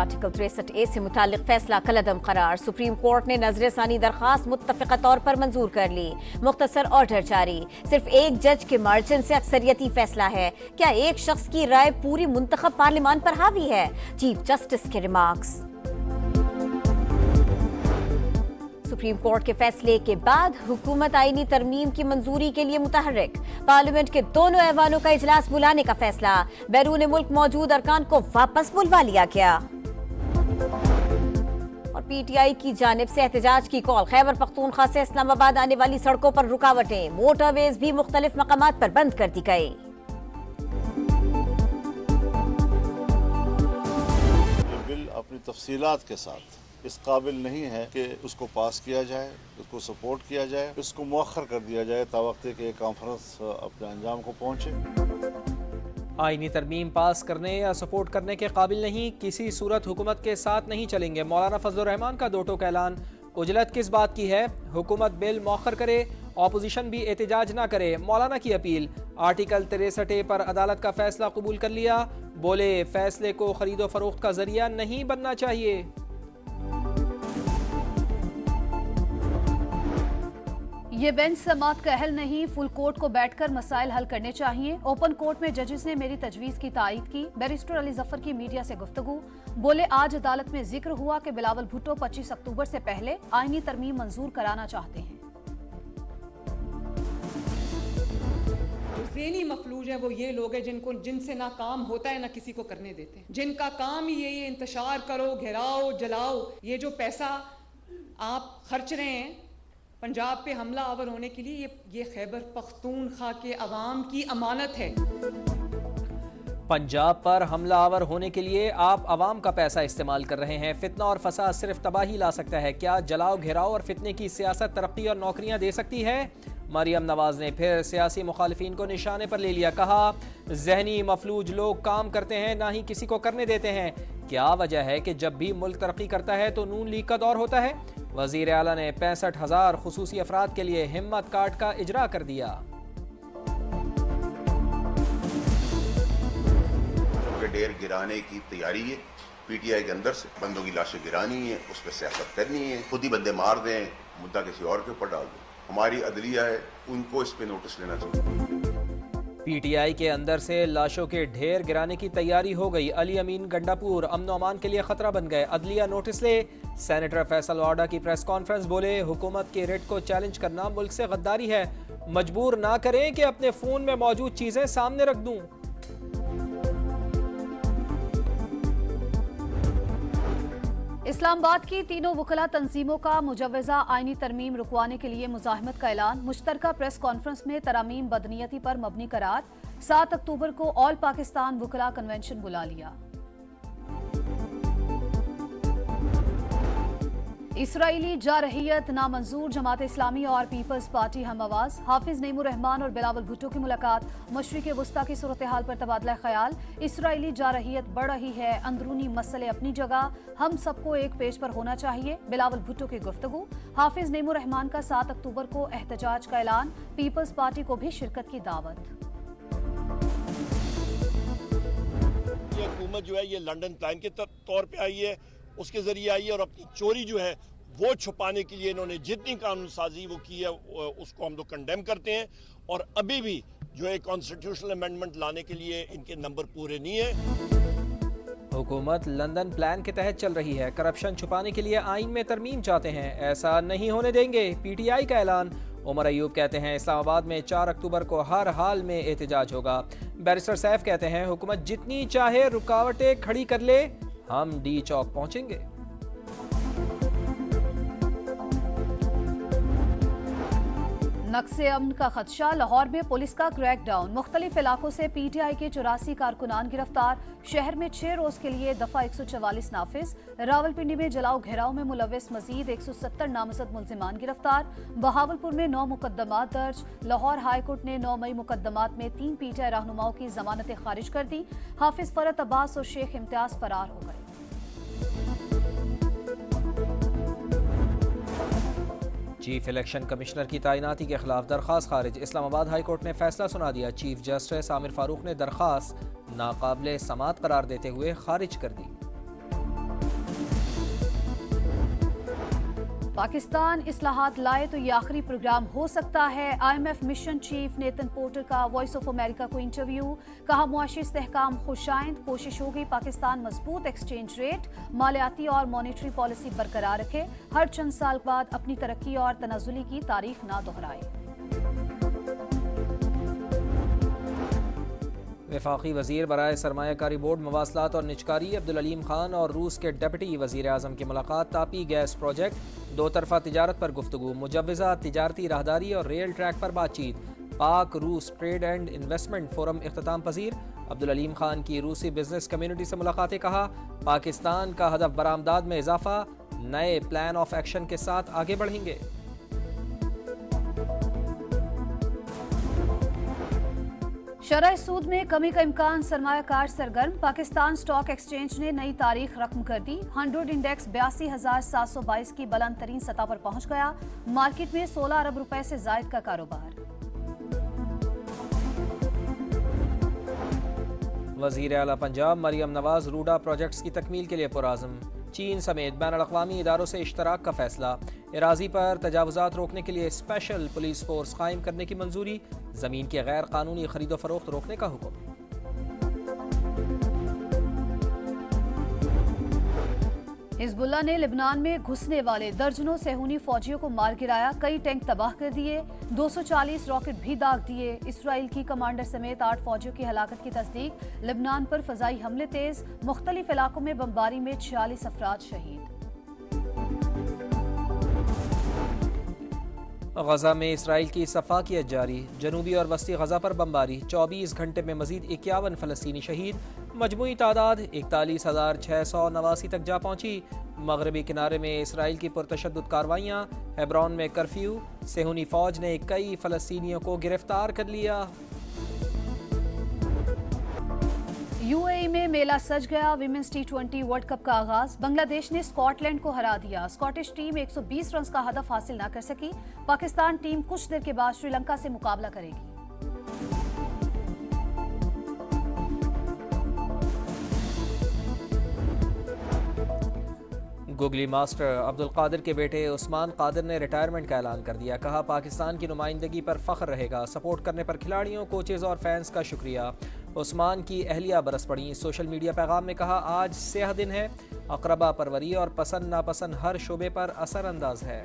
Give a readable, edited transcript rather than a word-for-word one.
Article 63A से मुतालिक फैसला कलअदम करार। सुप्रीम कोर्ट ने नजरसानी दरखास्त मुत्तफ़िक़ा तौर पर मंजूर कर ली। मुख्तसर ऑर्डर जारी। सिर्फ एक जज के मार्जिन से अक्सरियती फैसला है। क्या एक शख्स की राय पूरी मुंतखब पार्लिमान पर हावी है? चीफ जस्टिस के रिमार्क्स। सुप्रीम कोर्ट के फैसले के बाद हुकूमत आईनी तरमीम की मंजूरी के लिए मुतहर्रिक। पार्लियामेंट के दोनों ऐवानों का इजलास बुलाने का फैसला। बैरून मुल्क मौजूद अरकान को वापस बुलवा लिया गया। और पीटीआई की जानिब से एहतजाज की कॉल। खैबर पख्तूनख्वा से इस्लामाबाद आने वाली सड़कों पर रुकावटें। मोटरवेज भी मुख्तलिफ मकामात पर बंद कर दी गई। बिल अपनी तफसीलात के साथ इस काबिल नहीं है कि उसको पास किया जाए, उसको सपोर्ट किया जाए, इसको मुअख्खर कर दिया जाए तावक्ते के कॉन्फ्रेंस अपने अंजाम को पहुंचे। आईनी तरमीम पास करने या सपोर्ट करने के काबिल नहीं, किसी सूरत हुकूमत के साथ नहीं चलेंगे। मौलाना फजलुर रहमान का दो टोक ऐलान। उजलत किस बात की है? हुकूमत बिल मौखर करे, ऑपोजिशन भी एहतजाज ना करे। मौलाना की अपील। आर्टिकल 63A पर अदालत का फैसला कबूल कर लिया। बोले फैसले को खरीदो फरोख्त का जरिया नहीं बनना चाहिए। ये बेंच समात का अहल नहीं, फुल कोर्ट को बैठकर मसाइल हल करने चाहिए। ओपन कोर्ट में जजेस ने मेरी तजवीज की तायीद की। बैरिस्टर अली जफर की मीडिया से गुफ्तगू। बोले आज अदालत में जिक्र हुआ कि बिलावल भुट्टो 25 अक्टूबर से पहले आईनी तरमीम मंजूर कराना चाहते हैं। ज़हनी मफलूज है वो ये लोग हैं जिनसे ना काम होता है ना किसी को करने देते हैं, जिनका काम ही ये इंतशार करो, घेराओ, जलाओ। ये जो पैसा आप खर्च रहे हैं पंजाब पे हमला आवर होने के लिए, ये खैबर पख्तूनख्वा के अवाम की अमानत है। पंजाब पर हमला आवर होने के लिए आप अवाम का पैसा इस्तेमाल कर रहे हैं। फितना और फसाद सिर्फ तबाही ला सकता है। क्या जलाओ, घेराव और फितने की सियासत तरक्की और नौकरियां दे सकती है? मरियम नवाज ने फिर सियासी मुखालिफिन को निशाने पर ले लिया। कहा जहनी मफलूज लोग काम करते हैं, ना ही किसी को करने देते हैं। क्या वजह है कि जब भी मुल्क तरक्की करता है तो नून लीग का दौर होता है? वजीर आला ने 65,000 खुसूसी अफराद के लिए हिम्मत कार्ड का इजरा कर दिया। ढेर गिराने की तैयारी है पीटीआई के अंदर से। बंदों की लाशें गिरानी है, उस पर सियासत करनी है, खुद ही बंदे मार दें, मुद्दा किसी और के ऊपर डाल दें। हमारी अदलिया है, उनको इस पे नोटिस लेना चाहिए। पीटीआई के अंदर से लाशों के ढेर गिराने की तैयारी हो गई। अली अमीन गंडापुर अमन अमान के लिए खतरा बन गए। अदलिया नोटिस ले। सेनेटर फैसल वाडा की प्रेस कॉन्फ्रेंस। बोले हुकूमत के रेट को चैलेंज करना मुल्क से गद्दारी है। मजबूर ना करें कि अपने फोन में मौजूद चीजें सामने रख दूं। इस्लामाबाद की तीनों वकला तंजीमों का मुजव्वज़ा आईनी तरमीम रुकवाने के लिए मुज़ाहमत का ऐलान। मुश्तरका प्रेस कॉन्फ्रेंस में तरामीम बदनीयती पर मबनी करार। 7 अक्टूबर को ऑल पाकिस्तान वकला कन्वेंशन बुला लिया। इसराइली जारहियत नामंजूर। जमात इस्लामी और पीपल्स पार्टी हम आवाज। हाफिज नईमुर रहमान और बिलावल भुट्टो की मुलाकात। मशरिक़ वस्ता की सूरत हाल पर तबादला ख्याल। इसराइली जारहियत बढ़ रही है, अंदरूनी मसले अपनी जगह, हम सबको एक पेज पर होना चाहिए। बिलावल भुट्टो की गुफ्तगू। हाफिज नईमुर रहमान का 7 अक्टूबर को एहतजाज का ऐलान। पीपल्स पार्टी को भी शिरकत की दावत। ये हुकूमत जो है ये लंदन प्लान के तौर पे आई है, उसके जरिए आई है और अपनी चोरी जो है वो छुपाने के लिए इन्होंने जितनी कानून साजी वो की है उसको हम लोग कंडेम करते हैं। और अभी भी जो है कॉन्स्टिट्यूशनल अमेंडमेंट लाने के लिए इनके नंबर पूरे नहीं है। हुकूमत लंदन प्लान के तहत चल रही है। करप्शन छुपाने के लिए आइन में तरमीम चाहते हैं, ऐसा नहीं होने देंगे। पीटीआई का ऐलान। उमर अयूब कहते हैं इस्लामाबाद में 4 अक्टूबर को हर हाल में एहतजाज होगा। बैरिस्टर सैफ कहते हैं हुकूमत जितनी चाहे रुकावटें खड़ी कर ले, हम डी चौक पहुंचेंगे। नक्से अमन का खदशा। लाहौर में पुलिस का क्रैकडाउन। मुख्तलिफ इलाकों से पीटीआई के 84 कारकुनान गिरफ्तार। शहर में 6 रोज के लिए दफा 144 नाफिज। रावलपिंडी में जलाओ घेराव में मुलविस मजीद 170 नामजद मुल्जिमान गिरफ्तार। बहावलपुर में 9 मुकदमात दर्ज। लाहौर हाईकोर्ट ने 9 मई मुकदमात में 3 पीटीआई रहनुमाओं की जमानतें खारिज कर दी। हाफिज फरत अब्बास और शेख इम्तियाज फरार हो गए। चीफ इलेक्शन कमिश्नर की तैनाती के खिलाफ दरखास्त खारिज। इस्लामाबाद हाई कोर्ट ने फैसला सुना दिया। चीफ जस्टिस आमिर फारूक ने दरखास्त नाकाबिले समात करार देते हुए खारिज कर दी। पाकिस्तान इस्लाहात लाए तो ये आखिरी प्रोग्राम हो सकता है। IMF मिशन चीफ नेतन पोर्टर का वॉइस ऑफ अमेरिका को इंटरव्यू। कहा मुआशी इस्तेहकाम खुशाइंद, कोशिश होगी पाकिस्तान मजबूत एक्सचेंज रेट, मालियाती और मॉनेटरी पॉलिसी बरकरार रखे, हर चंद साल बाद अपनी तरक्की और तनाजुली की तारीख ना दोहराए। वफाकी वज़ीर बराए सरमायाकारी बोर्ड मवासलात और निजकारी अब्दुल अलीम खान और रूस के डिप्टी वज़ीर आज़म की मुलाकात। तापी गैस प्रोजेक्ट, दो तरफ़ा तिजारत पर गुफ्तगू, मुजव्वज़ा तिजारती राहदारी और रेल ट्रैक पर बातचीत। पाक रूस ट्रेड एंड इन्वेस्टमेंट फोरम इख्तिताम पजीर। अब्दुल अलीम खान की रूसी बिजनेस कम्युनिटी से मुलाकातें। कहा पाकिस्तान का हदफ बरामदाद में इजाफा, नए प्लान ऑफ एक्शन के साथ आगे बढ़ेंगे। शरह सूद में कमी का इम्कान, सरमायाकार सरगर्म। पाकिस्तान स्टॉक एक्सचेंज ने नई तारीख रकम कर दी। 100 इंडेक्स 82,722 की बुलंद तरीन सतह पर पहुंच गया। मार्केट में 16 अरब रुपए से जायद का कारोबार। वज़ीर आला पंजाब मरियम नवाज रूडा प्रोजेक्ट्स की तकमील के लिए पुराज़म। चीन समेत बैनुल-अक़वामी इदारों से इश्तराक का फैसला। इराज़ी पर तजावुज़ात रोकने के लिए स्पेशल पुलिस फोर्स कायम करने की मंजूरी। ज़मीन की गैर कानूनी खरीदो फरोख्त रोकने का हुक्म। हिजबुल्लाह ने लिबनान में घुसने वाले दर्जनों सेहूनी फौजियों को मार गिराया, कई टैंक तबाह कर दिए, 240 रॉकेट भी दाग दिए। इसराइल की कमांडर समेत 8 फौजियों की हलाकत की तस्दीक। लिबनान पर फजाई हमले तेज, मुख्तलिफ इलाकों में बमबारी में 46 अफराद शहीद। गजा में इसराइल की सफाकियत जारी, जनूबी और वस्ती गजा पर बमबारी, 24 घंटे में मजीद 51 फ़लस्तीनी शहीद। मजमूई तादाद 41,689 तक जा पहुंची। मगरबी किनारे में इसराइल की पुरतशद्दुद कार्रवाइयाँ। हेब्रोन में कर्फ्यू, सेहूनी फौज ने कई फ़लस्तीनियों को गिरफ्तार कर लिया। यूएई में मेला सज गया। विमेंस T20 वर्ल्ड कप का आगाज। बांग्लादेश ने स्कॉटलैंड को हरा दिया। स्कॉटिश टीम 120 रन का हदफ हासिल न कर सकी। पाकिस्तान टीम कुछ देर के बाद श्रीलंका से मुकाबला करेगी। गूगली मास्टर अब्दुल कादिर के बेटे उस्मान कादिर ने रिटायरमेंट का ऐलान कर दिया। कहा पाकिस्तान की नुमाइंदगी पर फख्र रहेगा। सपोर्ट करने पर खिलाड़ियों, कोचेज और फैंस का शुक्रिया। उस्मान की अहलिया बरस पड़ी। सोशल मीडिया पैगाम में कहा आज सेह दिन है, अक़रबा परवरी और पसंद नापसंद हर शोबे पर असर अंदाज है।